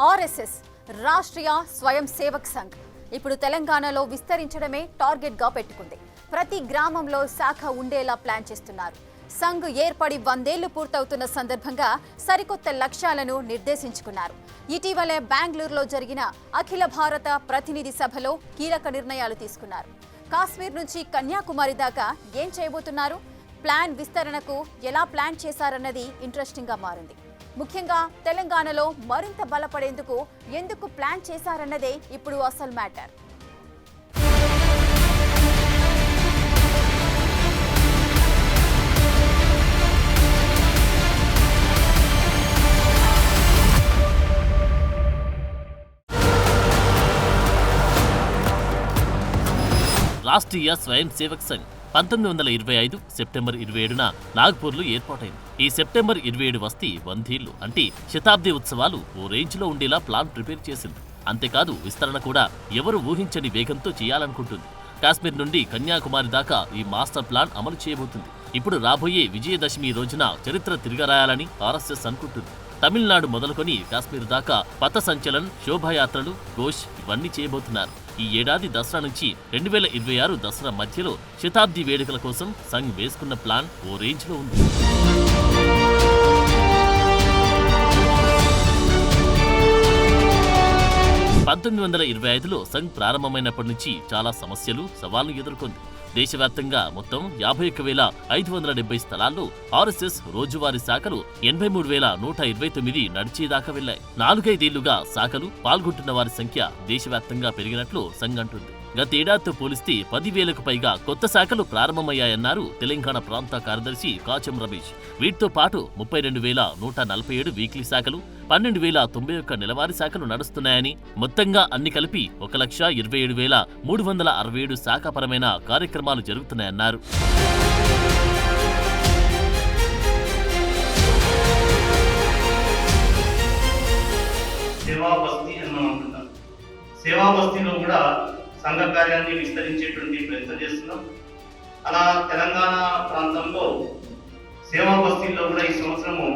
RSS Rashtriya స్వయం సేవక్ సంఘ్ ఇప్పుడు తెలంగాణలో విస్తరించడమే టార్గెట్ గా పెట్టుకుంది. ప్రతి గ్రామంలో శాఖ ఉండేలా ప్లాన్ చేస్తున్నారు. సంఘ్ ఏర్పడి 100 ఏళ్లు పూర్తవుతున్న సందర్భంగా సరికొత్త లక్ష్యాలను నిర్దేశించుకున్నారు. ఇటీవలే బెంగళూరులో జరిగిన అఖిల భారత ప్రతినిధి సభలో కీలక నిర్ణయాలు తీసుకున్నారు. కాశ్మీర్ నుంచి కన్యాకుమారి దాకా ఏం చేయబోతున్నారు, ప్లాన్ విస్తరణకు ఎలా ప్లాన్ చేశారన్నది ఇంట్రెస్టింగ్ గా మారింది. ముఖ్యంగా తెలంగాణలో మరింత బలపడేందుకు ఎందుకు ప్లాన్ చేశారన్నదే ఇప్పుడు అసలు మ్యాటర్. రాష్ట్రీయ స్వయం సేవక్ సంఘ్ 1925 సెప్టెంబర్ 27న నాగ్పూర్లో ఏర్పాటైంది. ఈ సెప్టెంబర్ 27 వస్తీ 100 ఏళ్లు అంటే శతాబ్ది ఉత్సవాలు ఓ రేంజ్లో ఉండేలా ప్లాన్ ప్రిపేర్ చేసింది. అంతేకాదు విస్తరణ కూడా ఎవరు ఊహించని వేగంతో చేయాలనుకుంటుంది. కాశ్మీర్ నుండి కన్యాకుమారి దాకా ఈ మాస్టర్ ప్లాన్ అమలు చేయబోతుంది. ఇప్పుడు రాబోయే విజయదశమి రోజున చరిత్ర తిరగరాయాలని ఆర్ఎస్ఎస్ అనుకుంటుంది. తమిళనాడు మొదలుకొని కాశ్మీర్ దాకా పథ సంచలన్, శోభాయాత్రలు, ఘోష్ ఇవన్నీ చేయబోతున్నారు. ఈ ఏడాది దసరా నుంచి 2026 దసరా మధ్యలో శతాబ్ది వేడుకల కోసం సంఘ్ వేసుకున్న ప్లాన్ ఓ రేంజ్లో ఉంది. 1925లో సంఘ్ ప్రారంభమైనప్పటి నుంచి చాలా సమస్యలు, సవాళ్లు ఎదుర్కొంది. దేశవ్యాప్తంగా మొత్తం 51,570 స్థలాల్లో ఆర్ఎస్ఎస్ రోజువారీ శాఖలు 83,129 నడిచేదాకా వెళ్లాయి. 4-5 ఏళ్లుగా శాఖలు పాల్గొంటున్న వారి సంఖ్య దేశవ్యాప్తంగా పెరిగినట్లు సంఘ్ అంటుంది. గతేడాదితో పోలిస్తే 10,000కు పైగా కొత్త శాఖలు ప్రారంభమయ్యాయన్నారు తెలంగాణ ప్రాంత కార్యదర్శి కాచం రమేష్. వీటితో పాటు 32,147 వీక్లీ శాఖలు, 12,091 నెలవారీ శాఖలు నడుస్తున్నాయని, మొత్తంగా అన్ని కలిపి 1,27,367 శాఖాపరమైన కార్యక్రమాలు జరుగుతున్నాయన్నారు. సేవా బస్తీలో కూడా సంఘ కార్యాన్ని విస్తరించేటువంటి ప్రయత్నం చేస్తున్నాం. అలా తెలంగాణ ప్రాంతంలో సేవా బస్తీల్లో కూడా ఈ సంవత్సరము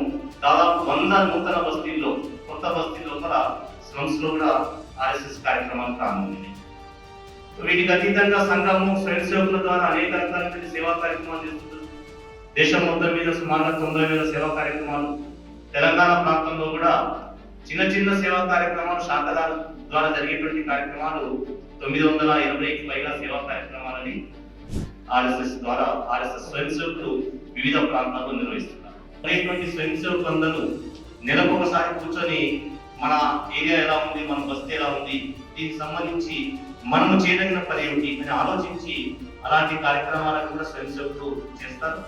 దాదాపు 100 నూతన బస్తీల్లో, కొత్త బస్తీల్లో కూడా స్లమ్స్ లో కూడా ఆర్ఎస్ఎస్ కార్యక్రమాలు ప్రారంభమైంది. వీటికి అతీతంగా సంఘము స్వయం సేవకుల ద్వారా అనేక రకాలైన సేవా కార్యక్రమాలు చేస్తుంది. దేశం మొత్తం మీద సుమారుగా 90,000 సేవా కార్యక్రమాలు, తెలంగాణ ప్రాంతంలో కూడా చిన్న చిన్న సేవా కార్యక్రమాలు శాఖల ద్వారా జరిగేటువంటి కార్యక్రమాలు 980కి పైగా సేవా కార్యక్రమాలని ఆర్ఎస్ఎస్ ద్వారా ఆర్ఎస్ఎస్ స్వయం సేవకులు వివిధ ప్రాంతాల్లో నిర్వహిస్తున్నారు. అనేటువంటి స్వయం సేవకులందరూ నెలకు ఒకసారి కూర్చొని మన ఏరియా ఎలా ఉంది, మన బస్తీ ఎలా ఉంది, దీనికి సంబంధించి మనము చేయదగిన పని ఏమిటి అని ఆలోచించి అలాంటి కార్యక్రమాలను కూడా స్వయం సేవకులు చేస్తారు.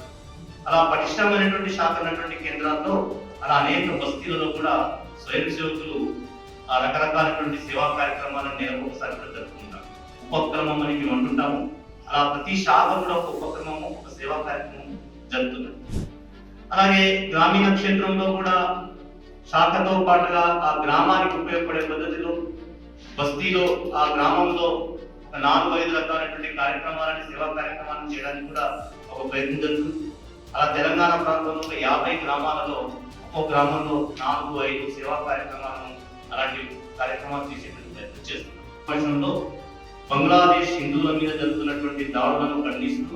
అలా పటిష్టమైనటువంటి శాఖ ఉన్నటువంటి కేంద్రాల్లో అలా అనేక బస్తీలలో కూడా స్వయం సేవకులు ఆ రకరకాలైనటువంటి సేవా కార్యక్రమాలను నెలకు ఒకసారి కూడా జరుపుకుంటారు. ఉపక్రమం అని మేము అంటుంటాము. అలా ప్రతి శాఖ కూడా ఒక ఉపక్రమము, ఒక సేవా కార్యక్రమం జరుగుతుంది. అలాగే గ్రామీణ క్షేత్రంలో కూడా శాఖతో పాటుగా ఆ గ్రామానికి ఉపయోగపడే పద్ధతిలో బస్తీలో ఆ గ్రామంలో ఒక 4-5 రకాలైనటువంటి కార్యక్రమాలని, సేవా కార్యక్రమాలను చేయడానికి కూడా ఒక ప్రయత్నం జరుగుతుంది. అలా తెలంగాణ ప్రాంతంలో 50 గ్రామాలలో ఒక్కో గ్రామంలో 4-5 సేవా కార్యక్రమాలను, అలాంటి కార్యక్రమాలు చేసేటువంటి ప్రయత్నం చేస్తున్నాం. బంగ్లాదేశ్ హిందువుల మీద జరుగుతున్నటువంటి దాడులను ఖండిస్తూ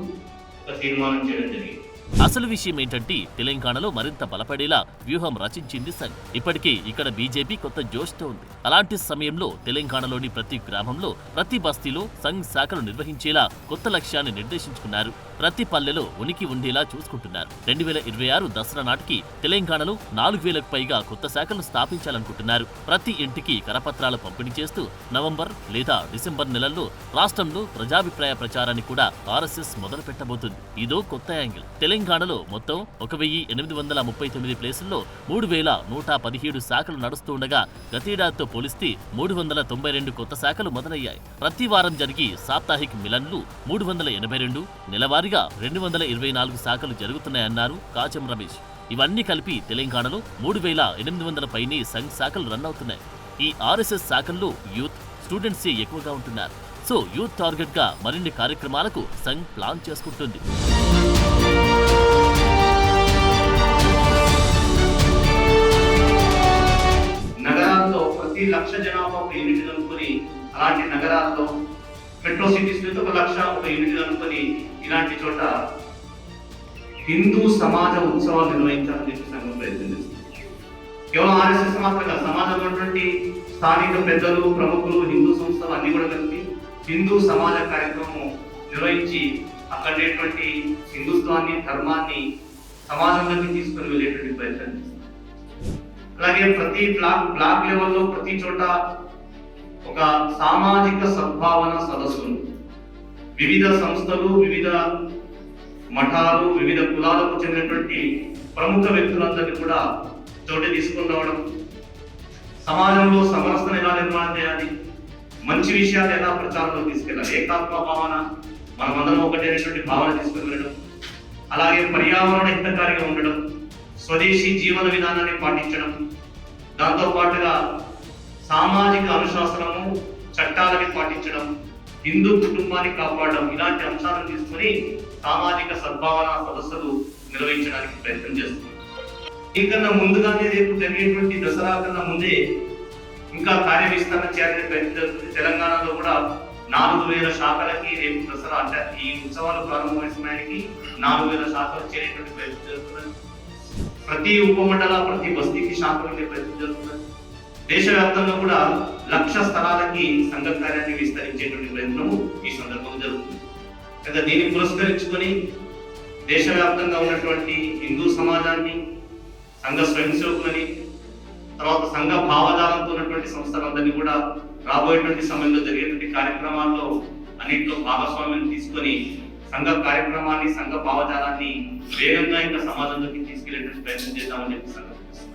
ఒక తీర్మానం చేయడం జరిగింది. అసలు విషయం ఏంటంటే తెలంగాణలో మరింత బలపడేలా వ్యూహం రచించింది సంఘ్. ఇప్పటికే ఇక్కడ బీజేపీ కొత్త జోష్తో ఉంది. అలాంటి సమయంలో తెలంగాణలోని ప్రతి గ్రామంలో, ప్రతి బస్తీలో సంఘ్ శాఖలు నిర్వహించేలా కొత్త లక్ష్యాన్ని నిర్దేశించుకున్నారు. ప్రతి పల్లెలో ఉనికి ఉండేలా చూసుకుంటున్నారు. 2026 దసరా నాటికి తెలంగాణలో 4,000కు పైగా కొత్త శాఖలు స్థాపించాలనుకుంటున్నారు. ప్రతి ఇంటికి కరపత్రాలు పంపిణీ చేస్తూ నవంబర్ లేదా డిసెంబర్ నెలల్లో రాష్ట్రంలో ప్రజాభిప్రాయ ప్రచారాన్ని కూడా ఆర్ఎస్ఎస్ మొదలు పెట్టబోతుంది. ఇదో కొత్త యాంగిల్. తెలంగాణలో మొత్తం 1,839 ప్లేసుల్లో 3,117 శాఖలు నడుస్తుండగా గతేడాదితో పోలిస్తే 392 కొత్త శాఖలు మొదలయ్యాయి. ప్రతి వారం జరిగి సాప్తాహిక్ మిలన్లు 382, నెలవారీగా 224 శాఖలు జరుగుతున్నాయన్నారు కాచం రమేష్. ఇవన్నీ కలిపి తెలంగాణలో 3,800 పైనే సంఘ్ శాఖలు రన్ అవుతున్నాయి. ఈ ఆర్ఎస్ఎస్ శాఖల్లో యూత్, స్టూడెంట్సే ఎక్కువగా ఉంటున్నారు. సో యూత్ టార్గెట్ గా మరిన్ని కార్యక్రమాలకు సంఘ్ ప్లాన్ చేసుకుంటుంది. నగరాల్లో ప్రతి ప్రతి 1,00,000 జనాభా ఒక యూనిట్ అనుకుని అలాంటి నగరాల్లో మెట్రో సిటీస్ లో 1,00,000 ఒక యూనిట్ అనుకుని ఇలాంటి చోట హిందూ సమాజ ఉత్సవాలు నిర్వహించాలని చెప్పి సంఘం ప్రయత్నం చేస్తుంది. కేవలం ఆర్ఎస్ఎస్ మాత్రంగా సమాజంలో ఉన్నటువంటి స్థానిక పెద్దలు, ప్రముఖులు, హిందూ సంస్థలు అన్ని కూడా కలిపి హిందూ సమాజ కార్యక్రమం నిర్వహించి అక్కడేటువంటి హిందుత్వాన్ని, ధర్మాన్ని సమాజంలోకి తీసుకుని వెళ్ళేటువంటి ప్రయత్నం చేస్తుంది. అలాగే ప్రతి బ్లాక్ లెవెల్లో ప్రతి చోట ఒక సామాజిక సద్భావన సదస్సులు, వివిధ సంస్థలు, వివిధ మఠాలు, వివిధ కులాలకు చెందినటువంటి ప్రముఖ వ్యక్తులందరినీ కూడా చోట తీసుకుని రావడం, సమాజంలో సమరసతను ఎలా నిర్మాణం చేయాలి, మంచి విషయాలు ఎలా ప్రచారంలో తీసుకెళ్ళాలి, ఏకాత్మ భావన, మనమందరం ఒకటైనటువంటి భావన తీసుకుని వెళ్ళడం, అలాగే పర్యావరణ హితకారిగా ఉండడం, స్వదేశీ జీవన విధానాన్ని పాటించడం, దాంతో పాటుగా సామాజిక అనుశాసనము, చట్టాలని పాటించడం, హిందూ కుటుంబాన్ని కాపాడడం, ఇలాంటి అంశాలను తీసుకుని సామాజిక సద్భావన సదస్సులు నిర్వహించడానికి ప్రయత్నం చేస్తున్నారు. దీనికన్నా ముందుగానే రేపు జరిగేటువంటి దసరా కన్నా ముందే ఇంకా కార్యవిస్తరణ చేయాలని ప్రయత్నం జరుగుతుంది. తెలంగాణలో కూడా 4,000 శాఖలకి రేపు దసరా అంటే ఈ ఉత్సవాలు ప్రారంభమైన సమయానికి 4,000 శాఖలు చేరేటువంటి ప్రయత్నం జరుగుతున్నది. ప్రతి ఉపమండల, ప్రతి బస్తీకి శాఖలు ఉండే ప్రయత్నం జరుగుతున్నది. దేశవ్యాప్తంగా కూడా 1,00,000 స్థలాలకి సంఘ కార్యాన్ని విస్తరించేటువంటి ప్రయత్నము ఈ సందర్భంగా జరుగుతుంది. అయితే దీన్ని పురస్కరించుకొని దేశవ్యాప్తంగా ఉన్నటువంటి హిందూ సమాజాన్ని, సంఘ స్వయం సేవకులని, తర్వాత సంఘ భావజాలంతో ఉన్నటువంటి సంస్థలందరినీ కూడా రాబోయేటువంటి సమయంలో జరిగేటువంటి కార్యక్రమాల్లో అన్నింటిలో భాగస్వామ్యం తీసుకొని సంఘ కార్యక్రమాన్ని, సంఘ భావజాలాన్ని వేగంగా ఇంకా సమాజంలోకి తీసుకెళ్లేటువంటి ప్రయత్నం చేద్దామని చెప్పి సంఘం చేస్తున్నారు.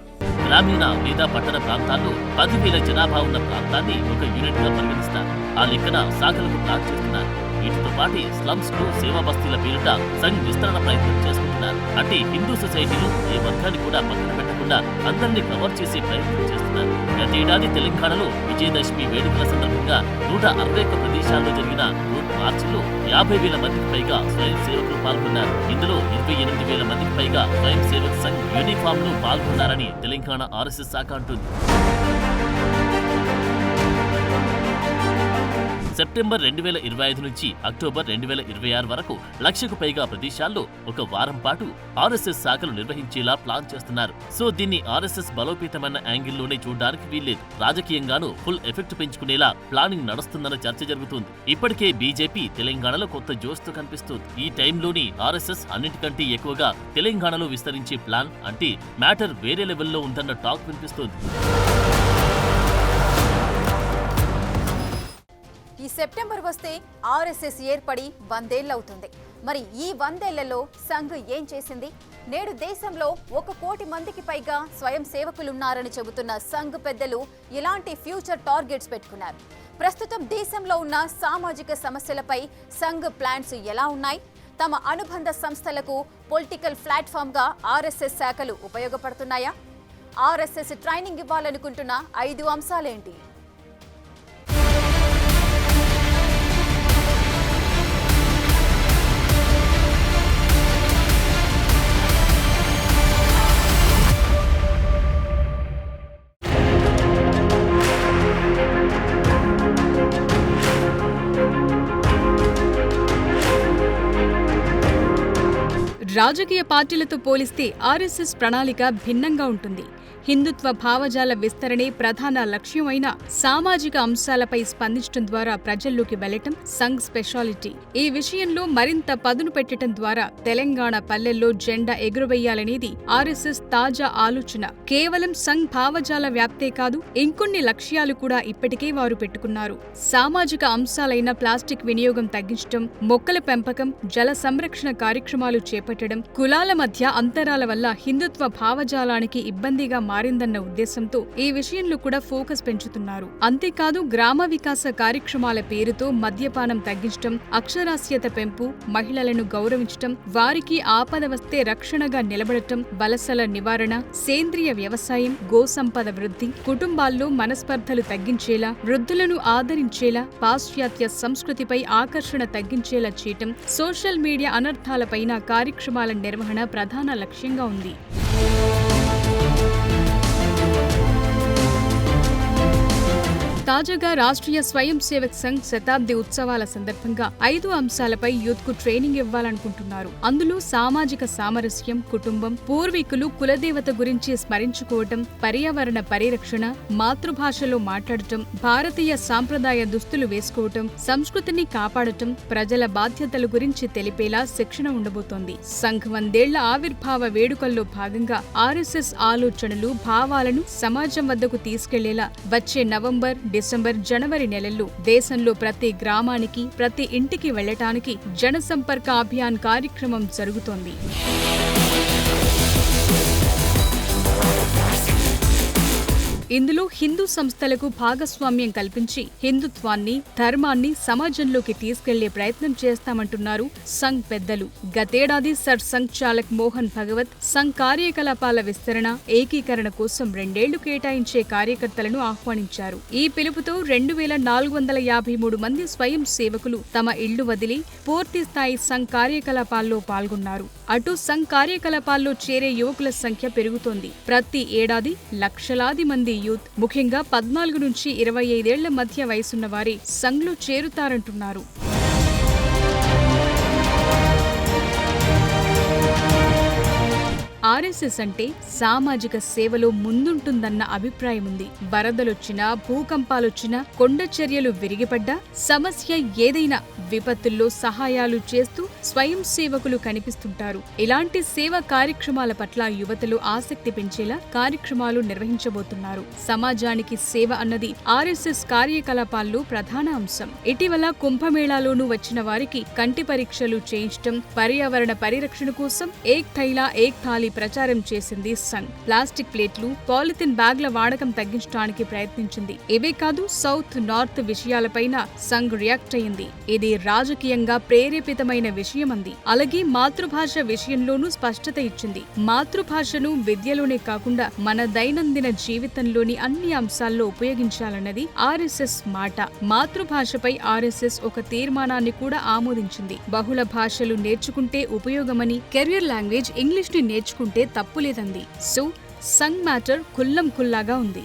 గ్రామీణ లేదా పట్టణ ప్రాంతాల్లో 10,000 జనాభా ఉన్న ప్రాంతాన్ని ఒక యూనిట్ గా పరిగణిస్తారు. ఆ లెక్కన శాఖలకు ప్లాన్ చేస్తున్నారు. వీటితో పాటు స్లమ్స్ కు సేవా బస్తీల పేరిట సంఘ్ విస్తరణ ప్రయత్నం చేస్తున్నారు. అంటే హిందూ సొసైటీలో ఏ వర్గాన్ని కూడా పక్కన పెట్టకుండా అందరినీ కవర్ చేసే ప్రయత్నం చేస్తున్నారు. గతేడాది తెలంగాణలో విజయదశమి వేడుకల సందర్భంగా 161 ప్రదేశాల్లో జరిగిన రూట్ మార్చిలో 50,000 మందికి పైగా స్వయం సేవకులు పాల్గొన్నారు. ఇందులో 28,000 మందికి పైగా స్వయం సేవక్ సంఘ్ యూనిఫామ్ లో పాల్గొన్నారని తెలంగాణ ఆర్ఎస్ఎస్ శాఖ అంటుంది. సెప్టెంబర్ 2025 నుంచి అక్టోబర్ 2026 వరకు 1,00,000కు పైగా ప్రదేశాల్లో ఒక వారం పాటు ఆర్ఎస్ఎస్ శాఖలు నిర్వహించేలా ప్లాన్ చేస్తున్నారు. సో దీన్ని ఆర్ఎస్ఎస్ బలోపేతమైన యాంగిల్లోనే చూడడానికి వీల్లేదు. రాజకీయంగానూ ఫుల్ ఎఫెక్ట్ పెంచుకునేలా ప్లానింగ్ నడుస్తుందన్న చర్చ జరుగుతుంది. ఇప్పటికే బీజేపీ తెలంగాణలో కొత్త జోష్తో కనిపిస్తుంది. ఈ టైంలోని ఆర్ఎస్ఎస్ అన్నిటికంటే ఎక్కువగా తెలంగాణలో విస్తరించే ప్లాన్ అంటే మ్యాటర్ వేరే లెవెల్లో ఉందన్న టాక్ వినిపిస్తోంది. ఈ సెప్టెంబర్ వస్తే ఆర్ఎస్ఎస్ ఏర్పడి 100 ఏళ్లవుతుంది. మరి ఈ 100 ఏళ్లలో సంఘ్ ఏం చేసింది? నేడు దేశంలో 1 కోటి మందికి పైగా స్వయం సేవకులున్నారని చెబుతున్న సంఘ్ పెద్దలు ఎలాంటి ఫ్యూచర్ టార్గెట్స్ పెట్టుకున్నారు? ప్రస్తుతం దేశంలో ఉన్న సామాజిక సమస్యలపై సంఘ్ ప్లాన్స్ ఎలా ఉన్నాయి? తమ అనుబంధ సంస్థలకు పొలిటికల్ ప్లాట్ఫామ్గా ఆర్ఎస్ఎస్ శాఖలు ఉపయోగపడుతున్నాయా? RSS training ఇవ్వాలనుకుంటున్న 5 అంశాలేంటి? రాజకీయ పార్టీలతో పోలిస్తే ఆర్ఎస్ఎస్ ప్రణాళిక భిన్నంగా ఉంటుంది. హిందుత్వ భావజాల విస్తరణే ప్రధాన లక్ష్యమైన సామాజిక అంశాలపై స్పందించడం ద్వారా ప్రజల్లోకి వెళ్లటం సంఘ్ స్పెషాలిటీ. ఈ విషయంలో మరింత పదును పెట్టడం ద్వారా తెలంగాణ పల్లెల్లో జెండా ఎగురవేయాలనేది ఆర్ఎస్ఎస్ తాజా ఆలోచన. కేవలం సంఘ్ భావజాల వ్యాప్తే కాదు, ఇంకొన్ని లక్ష్యాలు కూడా ఇప్పటికే వారు పెట్టుకున్నారు. సామాజిక అంశాలైన ప్లాస్టిక్ వినియోగం తగ్గించడం, మొక్కల పెంపకం, జల సంరక్షణ కార్యక్రమాలు చేపట్టడం, కులాల మధ్య అంతరాల వల్ల హిందుత్వ భావజాలానికి ఇబ్బందిగా మారిందన్న ఉద్దేశంతో ఈ విషయంలో కూడా ఫోకస్ పెంచుతున్నారు. అంతేకాదు గ్రామ వికాస కార్యక్రమాల పేరుతో మద్యపానం తగ్గించడం, అక్షరాస్యత పెంపు, మహిళలను గౌరవించడం, వారికి ఆపద వస్తే రక్షణగా నిలబడటం, వలసల నివారణ, సేంద్రియ వ్యవసాయం, గోసంపద వృద్ధి, కుటుంబాల్లో మనస్పర్ధలు తగ్గించేలా, వృద్ధులను ఆదరించేలా, పాశ్చాత్య సంస్కృతిపై ఆకర్షణ తగ్గించేలా చేయటం, సోషల్ మీడియా అనర్థాలపైన కార్యక్రమాల నిర్వహణ ప్రధాన లక్ష్యంగా ఉంది. తాజాగా రాష్ట్రీయ స్వయం సేవక్ సంఘ్ శతాబ్ది ఉత్సవాల సందర్భంగా 5 అంశాలపై యూత్ కు ట్రైనింగ్ ఇవ్వాలనుకుంటున్నారు. అందులో సామాజిక సామరస్యం, కుటుంబం, పూర్వీకులు, కులదేవత గురించి స్మరించుకోవటం, పర్యావరణ పరిరక్షణ, మాతృభాషలో మాట్లాడటం, భారతీయ సాంప్రదాయ దుస్తులు వేసుకోవటం, సంస్కృతిని కాపాడటం, ప్రజల బాధ్యతల గురించి తెలిపేలా శిక్షణ ఉండబోతోంది. సంఘ్ 100 ఏళ్ల ఆవిర్భావ వేడుకల్లో భాగంగా ఆర్ఎస్ఎస్ ఆలోచనలు, భావాలను సమాజం వద్దకు తీసుకెళ్లేలా వచ్చే నవంబర్, డిసెంబర్, జనవరి నెలల్లో దేశంలో ప్రతి గ్రామానికి, ప్రతి ఇంటికి వెళ్లటానికి జనసంపర్క అభియాన్ కార్యక్రమం జరుగుతోంది. ఇందులో హిందూ సంస్థలకు భాగస్వామ్యం కల్పించి హిందుత్వాన్ని, ధర్మాన్ని సమాజంలోకి తీసుకెళ్లే ప్రయత్నం చేస్తామంటున్నారు సంఘ్ పెద్దలు. గతేడాది సర్ సంఘ్ చాలక్ మోహన్ భగవత్ సంఘ్ కార్యకలాపాల విస్తరణ, ఏకీకరణ కోసం 2 ఏళ్లు కేటాయించే కార్యకర్తలను ఆహ్వానించారు. ఈ పిలుపుతో 2453 మంది స్వయం సేవకులు తమ ఇళ్లు వదిలి పూర్తి స్థాయి సంఘ్ కార్యకలాపాల్లో పాల్గొన్నారు. అటు సంఘ్ కార్యకలాపాల్లో చేరే యువకుల సంఖ్య పెరుగుతోంది. ప్రతి ఏడాది లక్షలాది మంది యూత్, ముఖ్యంగా 14 నుంచి 25 ఏళ్ల మధ్య వయసున్న వారి సంఘ్లో చేరుతారంటున్నారు. ఆర్ఎస్ఎస్ అంటే సామాజిక సేవలో ముందుంటుందన్న అభిప్రాయం ఉంది. వరదలొచ్చినా, భూకంపాలొచ్చినా, కొండ చర్యలు విరిగిపడ్డా, సమస్య ఏదైనా విపత్తుల్లో సహాయాలు చేస్తూ స్వయం సేవకులు కనిపిస్తుంటారు. ఇలాంటి సేవా కార్యక్రమాల పట్ల యువతలో ఆసక్తి పెంచేలా కార్యక్రమాలు నిర్వహించబోతున్నారు. సమాజానికి సేవ అన్నది ఆర్ఎస్ఎస్ కార్యకలాపాల్లో ప్రధాన అంశం. ఇటీవల కుంభమేళాలోనూ వచ్చిన వారికి కంటి పరీక్షలు చేయించడం, పర్యావరణ పరిరక్షణ కోసం ఏక్ థైలా ఏక్ థాలీ ప్రచారం చేసింది సంఘ్. ప్లాస్టిక్ ప్లేట్లు, పాలిథిన్ బ్యాగ్ల వాడకం తగ్గించడానికి ప్రయత్నించింది. ఇవే కాదు, సౌత్, నార్త్ విషయాలపైన సంఘ్ రియాక్ట్ అయింది. ఇది రాజకీయంగా ప్రేరేపితమైన విషయమంది. అలాగే మాతృభాష విషయంలోనూ స్పష్టత ఇచ్చింది. మాతృభాషను విద్యలోనే కాకుండా మన దైనందిన జీవితంలోని అన్ని అంశాల్లో ఉపయోగించాలన్నది ఆర్ఎస్ఎస్ మాట. మాతృభాషపై ఆర్ఎస్ఎస్ ఒక తీర్మానాన్ని కూడా ఆమోదించింది. బహుళ భాషలు నేర్చుకుంటే ఉపయోగమని, కెరియర్ లాంగ్వేజ్ ఇంగ్లీష్ ని నేర్చుకుంటే తప్పులేదంది. సో సంఘ్ మ్యాటర్ ఖుల్లం ఖుల్లాగా ఉంది.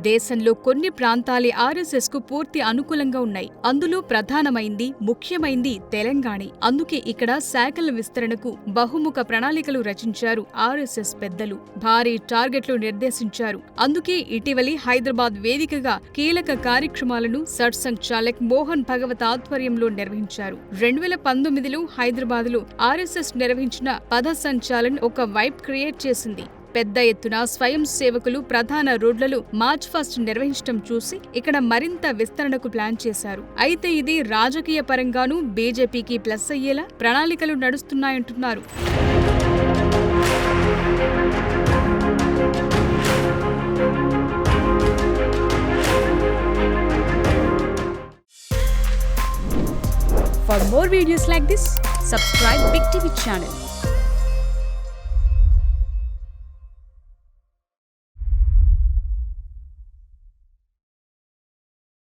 దేశంలో కొన్ని ప్రాంతాలే ఆర్ఎస్ఎస్ కు పూర్తి అనుకూలంగా ఉన్నాయి. అందులో ప్రధానమైంది, ముఖ్యమైంది తెలంగాణ. అందుకే ఇక్కడ శాఖల విస్తరణకు బహుముఖ ప్రణాళికలు రచించారు ఆర్ఎస్ఎస్ పెద్దలు. భారీ టార్గెట్లు నిర్దేశించారు. అందుకే ఇటీవలి హైదరాబాద్ వేదికగా కీలక కార్యక్రమాలను సర్ సంఘ్ చాలక్ మోహన్ భగవత్ ఆధ్వర్యంలో నిర్వహించారు. 2019లో హైదరాబాద్లో ఆర్ఎస్ఎస్ నిర్వహించిన పథ సంచాలన్ ఒక వైబ్ క్రియేట్ చేసింది. పెద్ద ఎత్తున స్వయం సేవకులు ప్రధాన రోడ్లలో మార్చ్ ఫస్ట్ నిర్వహించడం చూసి ఇక్కడ మరింత విస్తరణకు ప్లాన్ చేశారు. అయితే ఇది రాజకీయ పరంగానూ బీజేపీకి ప్లస్ అయ్యేలా ప్రణాళికలు నడుస్తున్నాయంటున్నారు. For more videos like this, subscribe Big TV channel.